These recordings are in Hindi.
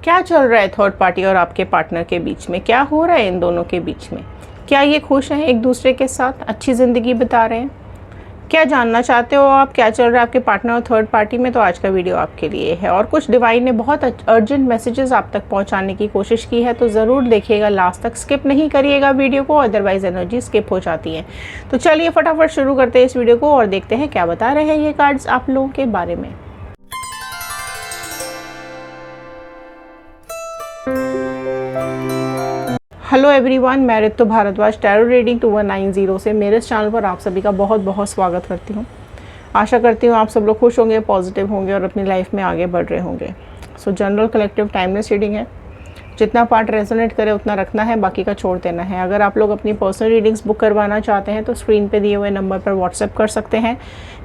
क्या चल रहा है थर्ड पार्टी और आपके पार्टनर के बीच में, क्या हो रहा है इन दोनों के बीच में, क्या ये खुश हैं एक दूसरे के साथ, अच्छी ज़िंदगी बिता रहे हैं, क्या जानना चाहते हो आप क्या चल रहा है आपके पार्टनर और थर्ड पार्टी में। तो आज का वीडियो आपके लिए है और कुछ डिवाइन ने बहुत अर्जेंट मैसेजेस आप तक पहुंचाने की कोशिश की है, तो ज़रूर देखिएगा लास्ट तक, स्किप नहीं करिएगा वीडियो को, अदरवाइज एनर्जी स्किप हो जाती है। तो चलिए फटाफट शुरू करते हैं इस वीडियो को और देखते हैं क्या बता रहे हैं ये कार्ड्स आप लोगों के बारे में। हेलो एवरीवन, मैं ऋतु भारद्वाज टैरो रीडिंग 2190 से मेरे इस चैनल पर आप सभी का बहुत बहुत स्वागत करती हूँ। आशा करती हूँ आप सब लोग खुश होंगे, पॉजिटिव होंगे और अपनी लाइफ में आगे बढ़ रहे होंगे। सो जनरल कलेक्टिव टाइमलेस रीडिंग है, जितना पार्ट रेजोनेट करे उतना रखना है, बाकी का छोड़ देना है। अगर आप लोग अपनी पर्सनल रीडिंग्स बुक करवाना चाहते हैं तो स्क्रीन पे दिए हुए नंबर पर व्हाट्सएप कर सकते हैं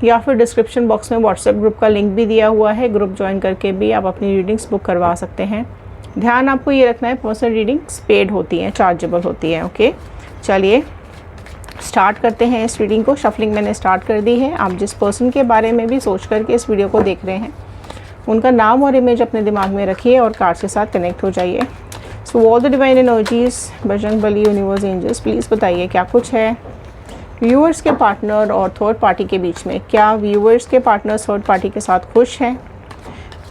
या फिर डिस्क्रिप्शन बॉक्स में व्हाट्सएप ग्रुप का लिंक भी दिया हुआ है, ग्रुप ज्वाइन करके भी आप अपनी रीडिंग्स बुक करवा सकते हैं। ध्यान आपको ये रखना है, पर्सनल रीडिंग्स पेड होती हैं, चार्जेबल होती हैं। ओके, चलिए स्टार्ट करते हैं इस रीडिंग को। शफलिंग मैंने स्टार्ट कर दी है। आप जिस पर्सन के बारे में भी सोच करके इस वीडियो को देख रहे हैं उनका नाम और इमेज अपने दिमाग में रखिए और कार्ड के साथ कनेक्ट हो जाइए। So all the divine energies, Bajrang Bali, universe, angels, please बताइए क्या कुछ है व्यूअर्स के पार्टनर और थर्ड पार्टी के बीच में। क्या व्यूअर्स के पार्टनर थर्ड पार्टी के साथ खुश हैं?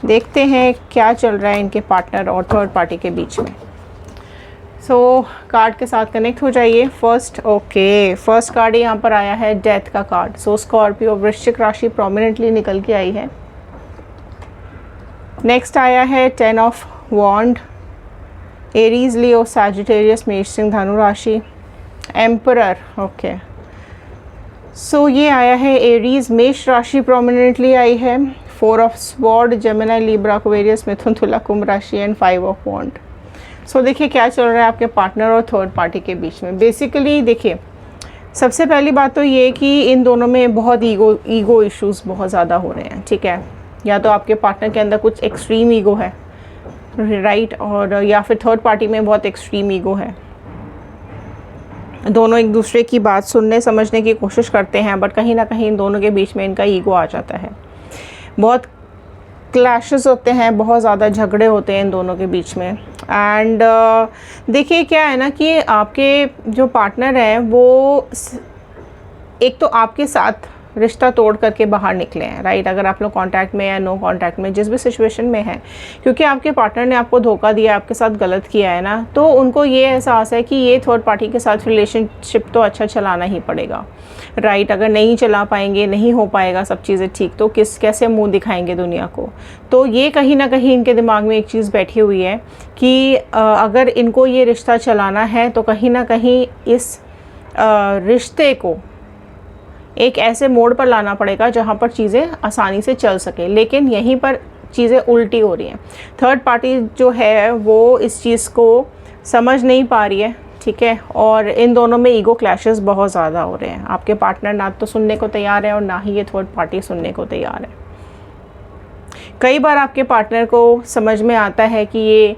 देखते हैं क्या चल रहा है इनके पार्टनर और थर्ड पार्टी के बीच में। सो कार्ड के साथ कनेक्ट हो जाइए। फर्स्ट कार्ड यहाँ पर आया है डेथ का कार्ड। सो स्कॉर्पियो, वृश्चिक राशि प्रोमिनेंटली निकल के आई है। नेक्स्ट आया है 10 of wand, Aries, Leo, Sagittarius, मेष, सिंह, धनु राशि, एम्परर। ओके, सो ये आया है एरीज, मेष राशि प्रोमिनेंटली आई है। 4 of sword, Gemini, Libra, Aquarius, Mithun, Tula, Kumbh राशि एंड 5 ऑफ वॉन्ड। सो देखिए क्या चल रहा है आपके पार्टनर और थर्ड पार्टी के बीच में। बेसिकली देखिए, सबसे पहली बात तो ये कि इन दोनों में बहुत ईगो इश्यूज बहुत ज़्यादा हो रहे हैं। ठीक है, या तो आपके पार्टनर के अंदर कुछ एक्सट्रीम ईगो है, राइट, और या फिर थर्ड पार्टी में बहुत एक्सट्रीम ईगो है। दोनों एक दूसरे की बात सुनने समझने की कोशिश करते हैं, बट कहीं ना कहीं इन दोनों के बीच में इनका ईगो आ जाता है। बहुत क्लैशेस होते हैं, बहुत ज़्यादा झगड़े होते हैं इन दोनों के बीच में। एंड देखिए क्या है ना कि आपके जो पार्टनर हैं वो एक तो आपके साथ रिश्ता तोड़ करके बाहर निकले हैं, राइट। अगर आप लोग कांटेक्ट में या नो कांटेक्ट में, जिस भी सिचुएशन में है, क्योंकि आपके पार्टनर ने आपको धोखा दिया, आपके साथ गलत किया है ना, तो उनको ये एहसास है कि ये थर्ड पार्टी के साथ रिलेशनशिप तो अच्छा चलाना ही पड़ेगा, राइट। अगर नहीं चला पाएंगे, नहीं हो पाएगा सब चीज़ें ठीक, तो कैसे मुंह दिखाएंगे दुनिया को। तो ये कहीं ना कहीं इनके दिमाग में एक चीज़ बैठी हुई है कि अगर इनको ये रिश्ता चलाना है तो कहीं ना कहीं इस रिश्ते को एक ऐसे मोड़ पर लाना पड़ेगा जहाँ पर चीज़ें आसानी से चल सके, लेकिन यहीं पर चीज़ें उल्टी हो रही हैं। थर्ड पार्टी जो है वो इस चीज़ को समझ नहीं पा रही है, ठीक है, और इन दोनों में ईगो क्लैशेस बहुत ज़्यादा हो रहे हैं। आपके पार्टनर ना तो सुनने को तैयार है और ना ही ये थर्ड पार्टी सुनने को तैयार है। कई बार आपके पार्टनर को समझ में आता है कि ये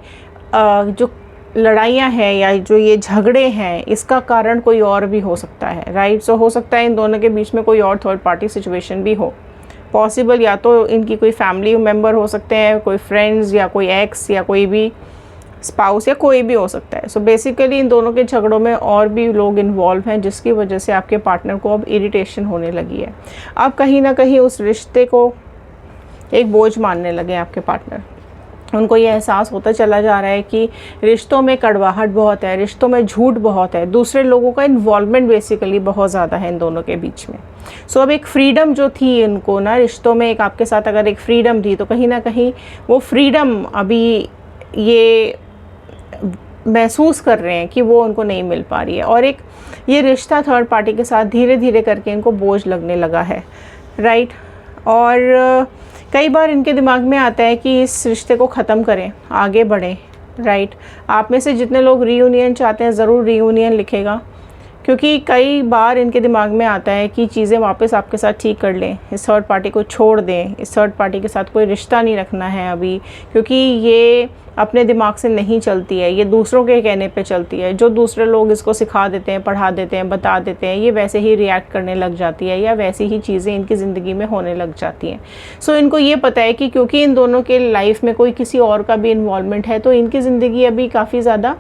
जो लड़ाइयाँ हैं या जो ये झगड़े हैं इसका कारण कोई और भी हो सकता है, राइट। सो हो सकता है इन दोनों के बीच में कोई और थर्ड पार्टी सिचुएशन भी हो पॉसिबल, या तो इनकी कोई फैमिली मेम्बर हो सकते हैं, कोई फ्रेंड्स या कोई एक्स या कोई भी स्पाउस या कोई भी हो सकता है। सो बेसिकली इन दोनों के झगड़ों में और भी लोग इन्वॉल्व हैं, जिसकी वजह से आपके पार्टनर को अब इरिटेशन होने लगी है। अब कहीं ना कहीं उस रिश्ते को एक बोझ मानने लगे आपके पार्टनर। उनको ये एहसास होता चला जा रहा है कि रिश्तों में कड़वाहट बहुत है, रिश्तों में झूठ बहुत है, दूसरे लोगों का इन्वॉल्वमेंट बेसिकली बहुत ज़्यादा है इन दोनों के बीच में। सो अब एक फ्रीडम जो थी इनको ना रिश्तों में, एक आपके साथ अगर एक फ्रीडम थी, तो कहीं ना कहीं वो फ्रीडम अभी ये महसूस कर रहे हैं कि वो उनको नहीं मिल पा रही है, और एक ये रिश्ता थर्ड पार्टी के साथ धीरे धीरे करके इनको बोझ लगने लगा है, राइट। और कई बार इनके दिमाग में आता है कि इस रिश्ते को ख़त्म करें, आगे बढ़ें, राइट। आप में से जितने लोग रीयूनियन चाहते हैं ज़रूर रीयूनियन लिखेगा, क्योंकि कई बार इनके दिमाग में आता है कि चीज़ें वापस आपके साथ ठीक कर लें, इस थर्ड पार्टी को छोड़ दें, इस थर्ड पार्टी के साथ कोई रिश्ता नहीं रखना है अभी, क्योंकि ये अपने दिमाग से नहीं चलती है, ये दूसरों के कहने पे चलती है। जो दूसरे लोग इसको सिखा देते हैं, पढ़ा देते हैं, बता देते हैं, ये वैसे ही रिएक्ट करने लग जाती है या वैसी ही चीज़ें इनकी ज़िंदगी में होने लग जाती हैं। सो इनको ये पता है कि क्योंकि इन दोनों के लाइफ में कोई किसी और का भी इन्वॉल्वमेंट है, तो इनकी ज़िंदगी अभी काफ़ी ज़्यादा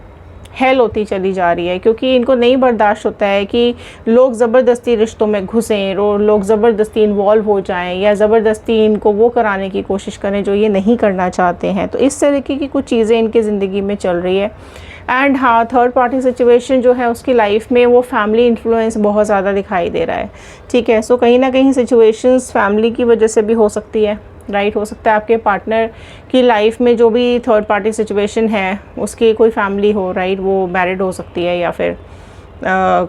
हेल होती चली जा रही है, क्योंकि इनको नहीं बर्दाश्त होता है कि लोग ज़बरदस्ती रिश्तों में घुसें और लोग ज़बरदस्ती इन्वॉल्व हो जाएं या ज़बरदस्ती इनको वो कराने की कोशिश करें जो ये नहीं करना चाहते हैं। तो इस तरीके की कुछ चीज़ें इनकी ज़िंदगी में चल रही है। एंड हाँ, थर्ड पार्टी सिचुएशन जो है उसकी लाइफ में वो फैमिली इन्फ्लुएंस बहुत ज़्यादा दिखाई दे रहा है, ठीक है। सो कहीं ना कहीं सिचुएशंस फैमिली की वजह से भी हो सकती है, राइट। हो सकता है आपके पार्टनर की लाइफ में जो भी थर्ड पार्टी सिचुएशन है उसकी कोई फैमिली हो, राइट। वो मैरिड हो सकती है या फिर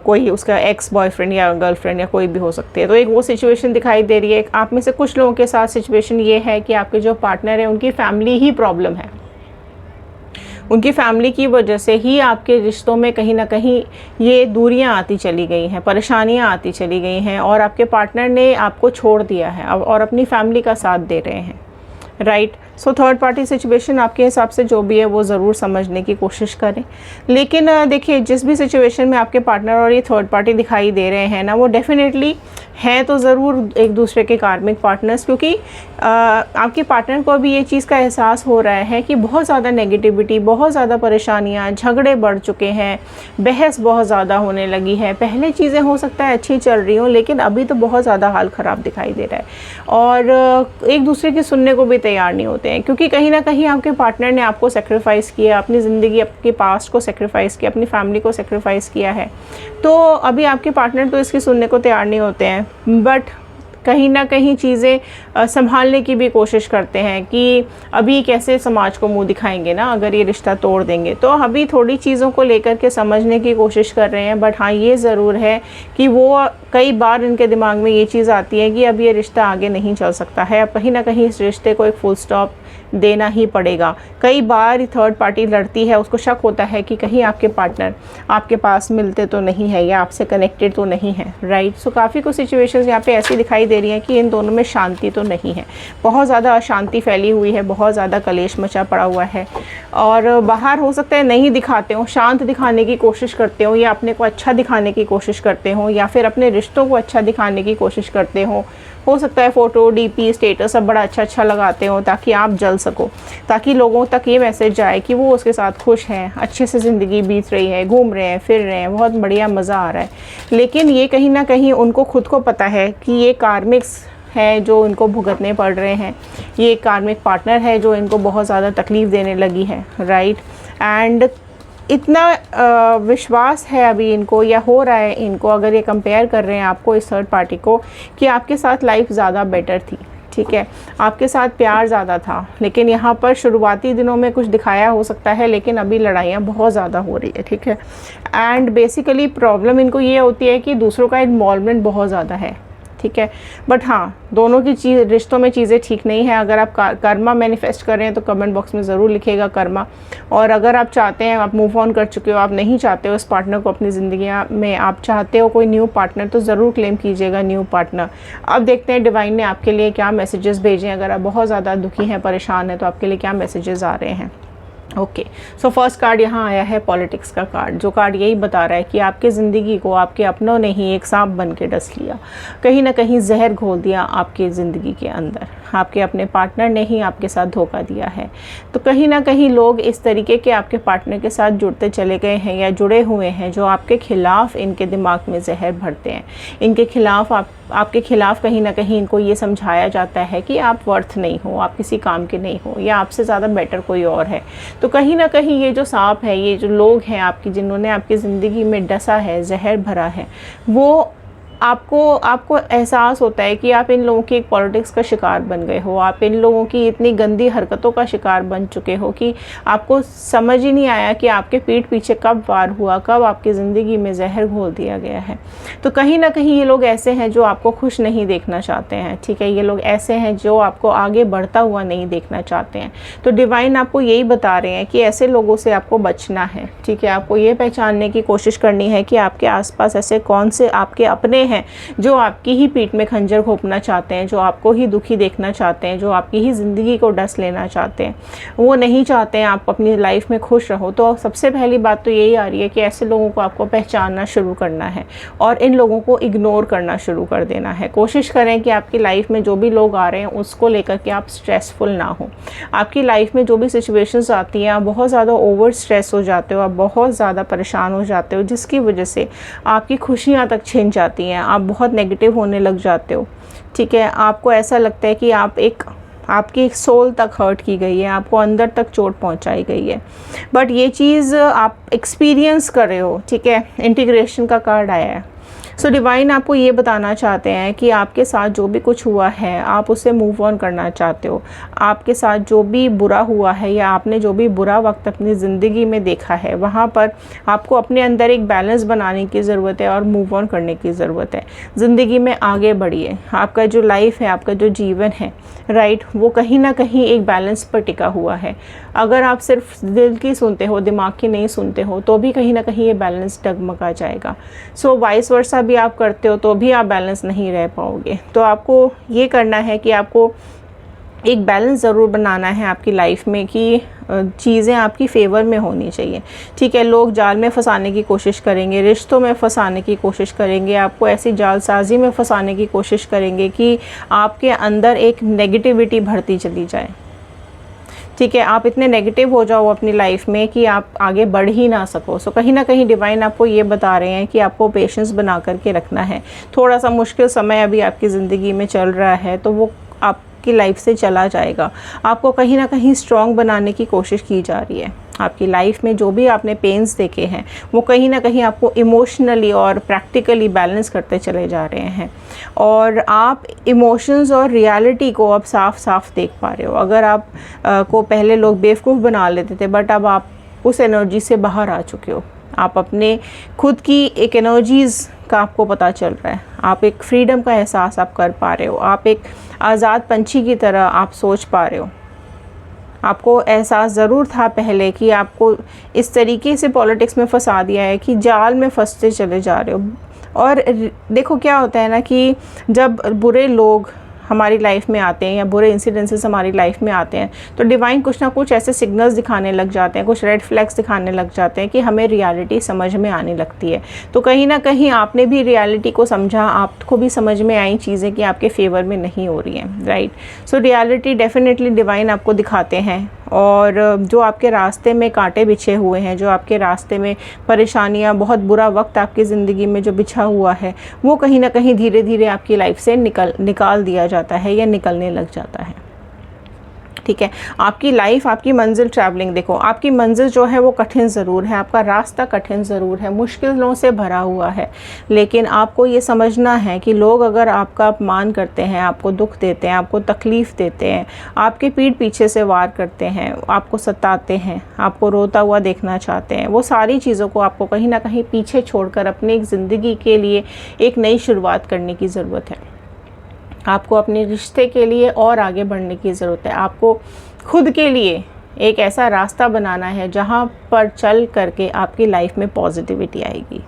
कोई उसका एक्स बॉयफ्रेंड या गर्लफ्रेंड या कोई भी हो सकती है। तो एक वो सिचुएशन दिखाई दे रही है। आप में से कुछ लोगों के साथ सिचुएशन ये है कि आपके जो पार्टनर है उनकी फैमिली ही प्रॉब्लम है, उनकी फैमिली की वजह से ही आपके रिश्तों में कहीं ना कहीं ये दूरियां आती चली गई हैं, परेशानियां आती चली गई हैं और आपके पार्टनर ने आपको छोड़ दिया है और अपनी फैमिली का साथ दे रहे हैं, right. So third party situation आपके हिसाब से जो भी है वो ज़रूर समझने की कोशिश करें। लेकिन देखिए, जिस भी सिचुएशन में आपके पार्टनर और ये थर्ड पार्टी दिखाई दे रहे हैं ना, वो डेफिनेटली हैं तो ज़रूर एक दूसरे के कार्मिक पार्टनर्स, क्योंकि आपके पार्टनर को अभी ये चीज़ का एहसास हो रहा है कि बहुत ज़्यादा नेगेटिविटी, बहुत ज़्यादा परेशानियाँ, झगड़े बढ़ चुके हैं, बहस बहुत ज़्यादा होने लगी है। पहले चीज़ें हो सकता है अच्छी चल रही हों, लेकिन अभी तो बहुत ज़्यादा हाल ख़राब दिखाई दे रहा है और एक दूसरे की सुनने को भी तैयार नहीं होते हैं, क्योंकि कहीं ना कहीं आपके पार्टनर ने आपको सेक्रीफाइस किया, अपनी ज़िंदगी, आपके पास्ट को सेक्रीफाइस किया, अपनी फैमिली को सेक्रीफाइस किया है। तो अभी आपके पार्टनर तो इसकी सुनने को तैयार नहीं होते हैं, बट कहीं ना कहीं चीज़ें संभालने की भी कोशिश करते हैं कि अभी कैसे समाज को मुंह दिखाएंगे ना अगर ये रिश्ता तोड़ देंगे। तो अभी थोड़ी चीज़ों को लेकर के समझने की कोशिश कर रहे हैं, बट हाँ ये ज़रूर है कि वो कई बार इनके दिमाग में ये चीज़ आती है कि अब ये रिश्ता आगे नहीं चल सकता है, अब कहीं ना कहीं इस रिश्ते को एक फुल स्टॉप देना ही पड़ेगा। कई बार थर्ड पार्टी लड़ती है, उसको शक होता है कि कहीं आपके पार्टनर आपके पास मिलते तो नहीं है या आपसे कनेक्टेड तो नहीं है, राइट। सो काफ़ी कुछ सिचुएशंस यहाँ पे ऐसी दिखाई दे रही हैं कि इन दोनों में शांति तो नहीं है, बहुत ज़्यादा अशांति फैली हुई है, बहुत ज़्यादा कलेश मचा पड़ा हुआ है और बाहर हो सकता है नहीं दिखाते हो, शांत दिखाने की कोशिश करते हो या अपने को अच्छा दिखाने की कोशिश करते हो या फिर अपने रिश्तों को अच्छा दिखाने की कोशिश करते हो सकता है फ़ोटो, डीपी, स्टेटस सब बड़ा अच्छा लगाते हो ताकि आप जल सको, ताकि लोगों तक ये मैसेज जाए कि वो उसके साथ खुश हैं, अच्छे से ज़िंदगी बीत रही है, घूम रहे हैं, फिर रहे हैं, बहुत बढ़िया मज़ा आ रहा है। लेकिन ये कहीं ना कहीं उनको खुद को पता है कि ये कार्मिक्स है जो इनको भुगतने पड़ रहे हैं, ये कार्मिक पार्टनर है जो इनको बहुत ज़्यादा तकलीफ़ देने लगी है, राइट। एंड इतना विश्वास है अभी इनको या हो रहा है इनको, अगर ये कंपेयर कर रहे हैं आपको इस थर्ड पार्टी को, कि आपके साथ लाइफ ज़्यादा बेटर थी, ठीक है, आपके साथ प्यार ज़्यादा था। लेकिन यहाँ पर शुरुआती दिनों में कुछ दिखाया हो सकता है, लेकिन अभी लड़ाइयाँ बहुत ज़्यादा हो रही है, ठीक है। एंड बेसिकली प्रॉब्लम इनको ये होती है कि दूसरों का इन्वॉल्वमेंट बहुत ज़्यादा है, ठीक है। बट हाँ, दोनों की रिश्तों में चीज़ें ठीक नहीं है। अगर आप कर्मा मैनिफेस्ट कर रहे हैं तो कमेंट बॉक्स में ज़रूर लिखिएगा कर्मा। और अगर आप चाहते हैं, आप मूव ऑन कर चुके हो, आप नहीं चाहते हो इस पार्टनर को अपनी ज़िंदगी में, आप चाहते हो कोई न्यू पार्टनर, तो ज़रूर क्लेम कीजिएगा न्यू पार्टनर। अब देखते हैं डिवाइन ने आपके लिए क्या मैसेजेस भेजे हैं। अगर आप बहुत ज़्यादा दुखी हैं, परेशान हैं, तो आपके लिए क्या मैसेजेस आ रहे हैं। ओके, सो फर्स्ट कार्ड यहाँ आया है पॉलिटिक्स का कार्ड, जो कार्ड यही बता रहा है कि आपकी ज़िंदगी को आपके अपनों ने ही एक सांप बन के डस लिया, कहीं ना कहीं जहर घोल दिया आपके ज़िंदगी के अंदर, आपके अपने पार्टनर ने ही आपके साथ धोखा दिया है। तो कहीं ना कहीं लोग इस तरीके के आपके पार्टनर के साथ जुड़ते चले गए हैं या जुड़े हुए हैं जो आपके खिलाफ़ इनके दिमाग में जहर भरते हैं, इनके खिलाफ़ आपके खिलाफ़ कहीं ना कहीं इनको ये समझाया जाता है कि आप वर्थ नहीं हो, आप किसी काम के नहीं हो या आपसे ज़्यादा बेटर कोई और है। तो कहीं ना कहीं ये जो सांप है, ये जो लोग हैं आपकी, जिन्होंने आपकी ज़िंदगी में डसा है, जहर भरा है, वो आपको एहसास होता है कि आप इन लोगों की एक पॉलिटिक्स का शिकार बन गए हो, आप इन लोगों की इतनी गंदी हरकतों का शिकार बन चुके हो कि आपको समझ ही नहीं आया कि आपके पीठ पीछे कब वार हुआ, कब आपकी ज़िंदगी में जहर घोल दिया गया है। तो कहीं ना कहीं ये लोग ऐसे हैं जो आपको खुश नहीं देखना चाहते हैं, ठीक है। ये लोग ऐसे हैं जो आपको आगे बढ़ता हुआ नहीं देखना चाहते हैं। तो डिवाइन आपको यही बता रहे हैं कि ऐसे लोगों से आपको बचना है, ठीक है। आपको ये पहचानने की कोशिश करनी है कि आपके आसपास ऐसे कौन से आपके अपने हैं जो आपकी ही पीठ में खंजर घोंपना चाहते हैं, जो आपको ही दुखी देखना चाहते हैं, जो आपकी ही ज़िंदगी को डस लेना चाहते हैं, वो नहीं चाहते हैं आप अपनी लाइफ में खुश रहो। तो सबसे पहली बात तो यही आ रही है कि ऐसे लोगों को आपको पहचानना शुरू करना है और इन लोगों को इग्नोर करना शुरू कर देना है। कोशिश करें कि आपकी लाइफ में जो भी लोग आ रहे हैं उसको लेकर के आप स्ट्रेसफुल ना हो। आपकी लाइफ में जो भी सिचुएशंस आती हैं, आप बहुत ज़्यादा ओवर स्ट्रेस हो जाते हो, आप बहुत ज़्यादा परेशान हो जाते हो, जिसकी वजह से आपकी खुशियाँ तक छिन जाती हैं, आप बहुत नेगेटिव होने लग जाते हो। ठीक है, आपको ऐसा लगता है कि आपकी एक सोल तक हर्ट की गई है, आपको अंदर तक चोट पहुंचाई गई है, बट ये चीज़ आप एक्सपीरियंस कर रहे हो। ठीक है, इंटीग्रेशन का कार्ड आया है। सो डिवाइन आपको ये बताना चाहते हैं कि आपके साथ जो भी कुछ हुआ है आप उससे मूव ऑन करना चाहते हो। आपके साथ जो भी बुरा हुआ है या आपने जो भी बुरा वक्त अपनी ज़िंदगी में देखा है, वहाँ पर आपको अपने अंदर एक बैलेंस बनाने की ज़रूरत है और मूव ऑन करने की ज़रूरत है। ज़िंदगी में आगे बढ़िए। आपका जो लाइफ है, आपका जो जीवन है, राइट, वो कहीं ना कहीं एक बैलेंस पर टिका हुआ है। अगर आप सिर्फ दिल की सुनते हो, दिमाग की नहीं सुनते हो, तो भी कहीं ना कहीं ये बैलेंस डगमगा जाएगा। सो वाइस वर्सा भी आप करते हो तो भी आप बैलेंस नहीं रह पाओगे। तो आपको ये करना है कि आपको एक बैलेंस ज़रूर बनाना है आपकी लाइफ में कि चीज़ें आपकी फेवर में होनी चाहिए। ठीक है, लोग जाल में फंसाने की कोशिश करेंगे, रिश्तों में फंसाने की कोशिश करेंगे, आपको ऐसी जालसाजी में फंसाने की कोशिश करेंगे कि आपके अंदर एक नेगेटिविटी बढ़ती चली जाए। ठीक है, आप इतने नेगेटिव हो जाओ अपनी लाइफ में कि आप आगे बढ़ ही ना सको। सो कहीं ना कहीं डिवाइन आपको ये बता रहे हैं कि आपको पेशेंस बना करके रखना है। थोड़ा सा मुश्किल समय अभी आपकी ज़िंदगी में चल रहा है तो वो आपकी लाइफ से चला जाएगा। आपको कहीं ना कहीं स्ट्रॉन्ग बनाने की कोशिश की जा रही है। आपकी लाइफ में जो भी आपने पेन्स देखे हैं वो कहीं ना कहीं आपको इमोशनली और प्रैक्टिकली बैलेंस करते चले जा रहे हैं और आप इमोशंस और रियलिटी को अब साफ साफ देख पा रहे हो। अगर आप को पहले लोग बेवकूफ़ बना लेते थे, बट अब आप उस एनर्जी से बाहर आ चुके हो। आप अपने खुद की एक एनर्जीज़ का आपको पता चल रहा है। आप एक फ्रीडम का एहसास आप कर पा रहे हो। आप एक आज़ाद पंछी की तरह आप सोच पा रहे हो। आपको एहसास ज़रूर था पहले कि आपको इस तरीके से पॉलिटिक्स में फंसा दिया है कि जाल में फंसते चले जा रहे हो। और देखो क्या होता है ना कि जब बुरे लोग हमारी लाइफ में आते हैं या बुरे इंसिडेंसेस हमारी लाइफ में आते हैं तो डिवाइन कुछ ना कुछ ऐसे सिग्नल्स दिखाने लग जाते हैं, कुछ रेड फ्लैग्स दिखाने लग जाते हैं कि हमें रियलिटी समझ में आने लगती है। तो कहीं ना कहीं आपने भी रियलिटी को समझा, आपको भी समझ में आई चीज़ें कि आपके फेवर में नहीं हो रही हैं, right. So reality definitely divine आपको दिखाते हैं और जो आपके रास्ते में कांटे बिछे हुए हैं, जो आपके रास्ते में परेशानियां, बहुत बुरा वक्त आपकी ज़िंदगी में जो बिछा हुआ है, वो कहीं ना कहीं धीरे धीरे आपकी लाइफ से निकाल दिया जाता है या निकलने लग जाता है। ठीक है, आपकी लाइफ, आपकी मंजिल, ट्रैवलिंग, देखो आपकी मंजिल जो है वो कठिन ज़रूर है, आपका रास्ता कठिन ज़रूर है, मुश्किलों से भरा हुआ है, लेकिन आपको ये समझना है कि लोग अगर आपका अपमान करते हैं, आपको दुख देते हैं, आपको तकलीफ़ देते हैं, आपके पीठ पीछे से वार करते हैं, आपको सताते हैं, आपको रोता हुआ देखना चाहते हैं, वो सारी चीज़ों को आपको कहीं ना कहीं पीछे छोड़कर अपनी एक ज़िंदगी के लिए एक नई शुरुआत करने की ज़रूरत है। आपको अपने रिश्ते के लिए और आगे बढ़ने की ज़रूरत है। आपको खुद के लिए एक ऐसा रास्ता बनाना है जहाँ पर चल करके आपकी लाइफ में पॉजिटिविटी आएगी।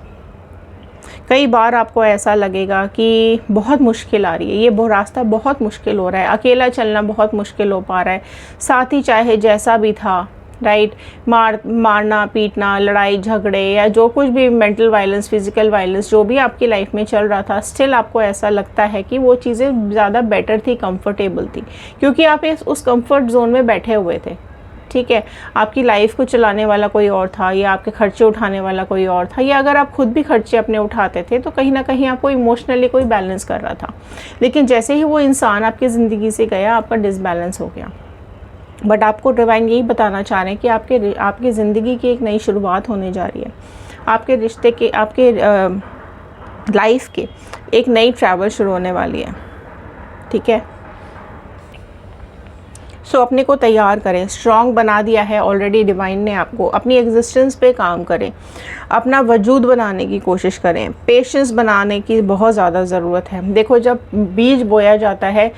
कई बार आपको ऐसा लगेगा कि बहुत मुश्किल आ रही है, ये रास्ता बहुत मुश्किल हो रहा है, अकेला चलना बहुत मुश्किल हो पा रहा है, साथी चाहे जैसा भी था, राइट, मारना पीटना, लड़ाई झगड़े या जो कुछ भी मेंटल वायलेंस, फिज़िकल वायलेंस जो भी आपकी लाइफ में चल रहा था, स्टिल आपको ऐसा लगता है कि वो चीज़ें ज़्यादा बेटर थी, कंफर्टेबल थी, क्योंकि आप उस कंफर्ट जोन में बैठे हुए थे। ठीक है, आपकी लाइफ को चलाने वाला कोई और था या आपके खर्चे उठाने वाला कोई और था, या अगर आप खुद भी खर्चे अपने उठाते थे तो कहीं ना कहीं आपको इमोशनली कोई बैलेंस कर रहा था। लेकिन जैसे ही वो इंसान आपकी ज़िंदगी से गया, आपका डिसबैलेंस हो गया। बट आपको डिवाइन यही बताना चाह रहे हैं कि आपकी ज़िंदगी की एक नई शुरुआत होने जा रही है। आपके रिश्ते के, आपके लाइफ के एक नई ट्रैवल शुरू होने वाली है। ठीक है, सो अपने को तैयार करें, स्ट्रॉन्ग बना दिया है ऑलरेडी डिवाइन ने आपको। अपनी एग्जिस्टेंस पे काम करें, अपना वजूद बनाने की कोशिश करें, पेशेंस बनाने की बहुत ज़्यादा ज़रूरत है। देखो जब बीज बोया जाता है,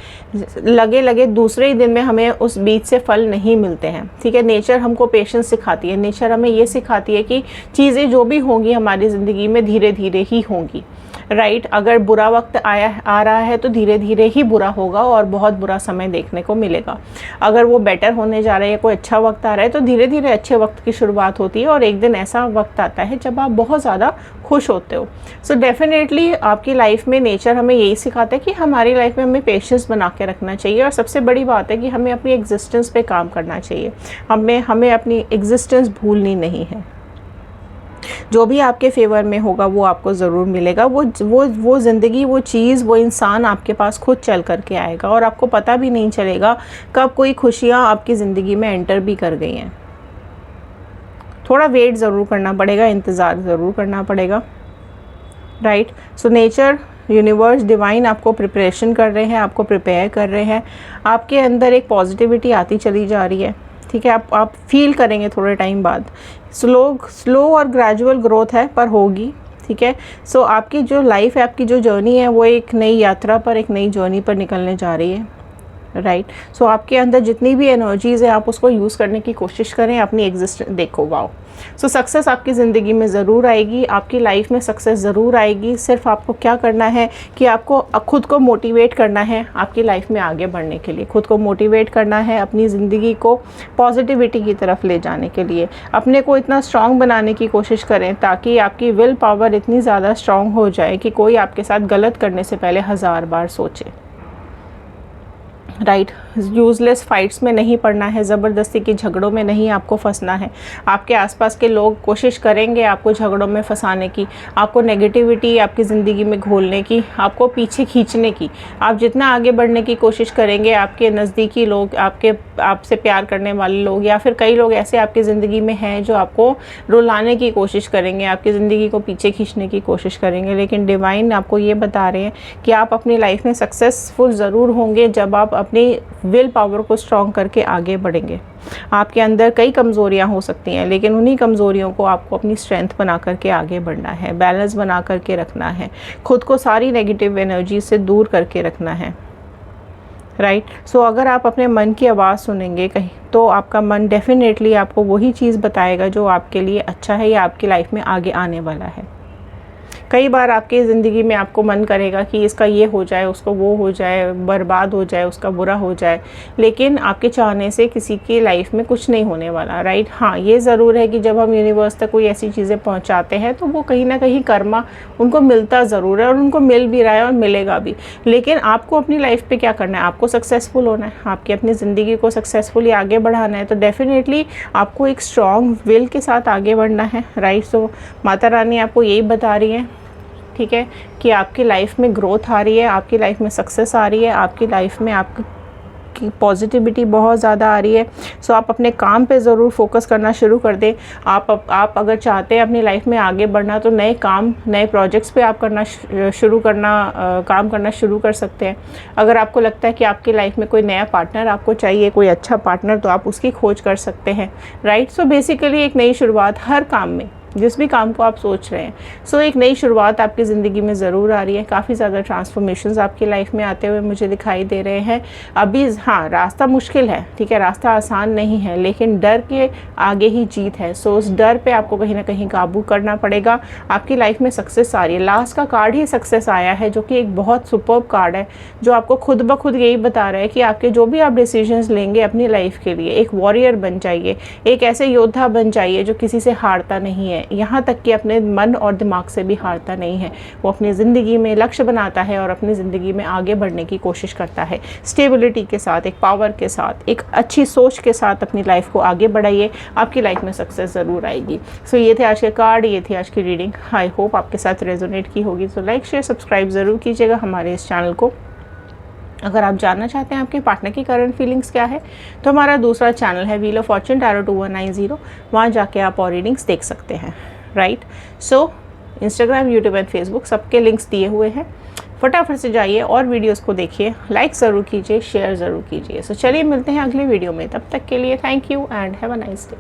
लगे दूसरे ही दिन में हमें उस बीज से फल नहीं मिलते हैं। ठीक है, नेचर हमको पेशेंस सिखाती है, नेचर हमें ये सिखाती है कि चीज़ें जो भी होंगी हमारी ज़िंदगी में धीरे धीरे ही होंगी, राइट। अगर बुरा वक्त आ रहा है तो धीरे धीरे ही बुरा होगा और बहुत बुरा समय देखने को मिलेगा। अगर वो बेटर होने जा रहा है, कोई अच्छा वक्त आ रहा है, तो धीरे धीरे अच्छे वक्त की शुरुआत होती है और एक दिन ऐसा वक्त आता है जब आप बहुत ज़्यादा खुश होते हो। सो डेफिनेटली आपकी लाइफ में नेचर हमें यही सिखाता है कि हमारी लाइफ में हमें पेशेंस बना के रखना चाहिए और सबसे बड़ी बात है कि हमें अपनी एग्जिस्टेंस पे काम करना चाहिए। हमें अपनी एग्जिस्टेंस भूलनी नहीं है। जो भी आपके फेवर में होगा वो आपको ज़रूर मिलेगा। वो ज़िंदगी, वो चीज़, वो इंसान आपके पास खुद चल कर के आएगा और आपको पता भी नहीं चलेगा कब कोई खुशियाँ आपकी ज़िंदगी में एंटर भी कर गई हैं। थोड़ा वेट ज़रूर करना पड़ेगा, इंतज़ार ज़रूर करना पड़ेगा, right. So nature, universe, divine आपको प्रिपरेशन कर रहे हैं, आपको प्रिपेयर कर रहे हैं। आपके अंदर एक पॉजिटिविटी आती चली जा रही है, ठीक है। आप फील करेंगे थोड़े टाइम बाद। स्लो और ग्रेजुअल ग्रोथ है पर होगी, ठीक है। सो आपकी जो लाइफ है, आपकी जो जर्नी है, वो एक नई यात्रा पर, एक नई जर्नी पर निकलने जा रही है, राइट। सो आपके अंदर जितनी भी एनर्जीज़ है आप उसको यूज़ करने की कोशिश करें, अपनी एग्जिस्टेंस देखो। वाओ। सो सक्सेस आपकी ज़िंदगी में ज़रूर आएगी, आपकी लाइफ में सक्सेस ज़रूर आएगी। सिर्फ आपको क्या करना है कि आपको खुद को मोटिवेट करना है आपकी लाइफ में आगे बढ़ने के लिए। खुद को मोटिवेट करना है अपनी ज़िंदगी को पॉजिटिविटी की तरफ ले जाने के लिए। अपने को इतना स्ट्रॉन्ग बनाने की कोशिश करें ताकि आपकी विल पावर इतनी ज़्यादा स्ट्रॉन्ग हो जाए कि कोई आपके साथ गलत करने से पहले 1000 बार सोचे, राइट। यूज़लेस फाइट्स में नहीं पड़ना है, ज़बरदस्ती के झगड़ों में नहीं आपको फंसना है। आपके आसपास के लोग कोशिश करेंगे आपको झगड़ों में फंसाने की, आपको नेगेटिविटी आपकी ज़िंदगी में घोलने की, आपको पीछे खींचने की। आप जितना आगे बढ़ने की कोशिश करेंगे, आपके नज़दीकी लोग, आपसे प्यार करने वाले लोग या फिर कई लोग ऐसे आपकी ज़िंदगी में हैं जो आपको रुलाने की कोशिश करेंगे, आपकी ज़िंदगी को पीछे खींचने की कोशिश करेंगे। लेकिन डिवाइन आपको ये बता रहे हैं कि आप अपनी लाइफ में सक्सेसफुल ज़रूर होंगे जब आप अपनी विल पावर को स्ट्रॉन्ग करके आगे बढ़ेंगे। आपके अंदर कई कमज़ोरियां हो सकती हैं, लेकिन उन्हीं कमज़ोरियों को आपको अपनी स्ट्रेंथ बना करके आगे बढ़ना है, बैलेंस बना करके रखना है, खुद को सारी नेगेटिव एनर्जी से दूर करके रखना है, राइट। सो अगर आप अपने मन की आवाज़ सुनेंगे कहीं, तो आपका मन डेफिनेटली आपको वही चीज़ बताएगा जो आपके लिए अच्छा है या आपकी लाइफ में आगे आने वाला है। कई बार आपकी ज़िंदगी में आपको मन करेगा कि इसका ये हो जाए, उसको वो हो जाए, बर्बाद हो जाए, उसका बुरा हो जाए, लेकिन आपके चाहने से किसी की लाइफ में कुछ नहीं होने वाला, राइट। हाँ, ये ज़रूर है कि जब हम यूनिवर्स तक कोई ऐसी चीज़ें पहुंचाते हैं तो वो कहीं ना कहीं कर्मा उनको मिलता ज़रूर है और उनको मिल भी रहा है और मिलेगा भी। लेकिन आपको अपनी लाइफ पर क्या करना है, आपको सक्सेसफुल होना है, आपकी अपनी ज़िंदगी को सक्सेसफुली आगे बढ़ाना है। तो डेफिनेटली आपको एक स्ट्रॉन्ग विल के साथ आगे बढ़ना है, राइट। सो माता रानी आपको यही बता रही है, ठीक है, कि आपकी लाइफ में ग्रोथ आ रही है, आपकी लाइफ में सक्सेस आ रही है, आपकी लाइफ में आपकी पॉजिटिविटी बहुत ज़्यादा आ रही है। सो आप अपने काम पे ज़रूर फोकस करना शुरू कर दें। आप अगर चाहते हैं अपनी लाइफ में आगे बढ़ना तो नए काम, नए प्रोजेक्ट्स पे आप काम करना शुरू कर सकते हैं। अगर आपको लगता है कि आपकी लाइफ में कोई नया पार्टनर आपको चाहिए, कोई अच्छा पार्टनर, तो आप उसकी खोज कर सकते हैं, राइट। सो बेसिकली एक नई शुरुआत हर काम में, जिस भी काम को आप सोच रहे हैं, सो एक नई शुरुआत आपकी ज़िंदगी में ज़रूर आ रही है। काफ़ी ज़्यादा ट्रांसफॉर्मेशंस आपकी लाइफ में आते हुए मुझे दिखाई दे रहे हैं। अभी हाँ, रास्ता मुश्किल है, ठीक है, रास्ता आसान नहीं है, लेकिन डर के आगे ही जीत है। सो उस डर पे आपको कहीं ना कहीं काबू करना पड़ेगा। आपकी लाइफ में सक्सेस आ रही है। लास्ट का कार्ड ही सक्सेस आया है, जो कि एक बहुत सुपर्ब कार्ड है, जो आपको खुद ब खुद यही बता रहा है कि आपके जो भी आप डिसीजंस लेंगे अपनी लाइफ के लिए, एक वॉरियर बन जाइए, एक ऐसे योद्धा बन जाइए जो किसी से हारता नहीं है, यहाँ तक कि अपने मन और दिमाग से भी हारता नहीं है। वो अपनी ज़िंदगी में लक्ष्य बनाता है और अपनी ज़िंदगी में आगे बढ़ने की कोशिश करता है। स्टेबिलिटी के साथ, एक पावर के साथ, एक अच्छी सोच के साथ अपनी लाइफ को आगे बढ़ाइए, आपकी लाइफ में सक्सेस ज़रूर आएगी। सो ये थे आज के कार्ड, ये थी आज की रीडिंग। आई होप आपके साथ रेजोनेट की होगी। तो लाइक, शेयर, सब्सक्राइब ज़रूर कीजिएगा हमारे इस चैनल को। अगर आप जानना चाहते हैं आपके पार्टनर की करंट फीलिंग्स क्या है, तो हमारा दूसरा चैनल है व्हील ऑफ फॉर्चून टैरो 2190, वहाँ जाके आप और रीडिंग्स देख सकते हैं, right. So Instagram, YouTube and Facebook सबके लिंक्स दिए हुए हैं। फटाफट से जाइए और वीडियोस को देखिए, लाइक ज़रूर कीजिए, शेयर ज़रूर कीजिए। सो चलिए मिलते हैं अगले वीडियो में, तब तक के लिए thank you and have a nice day.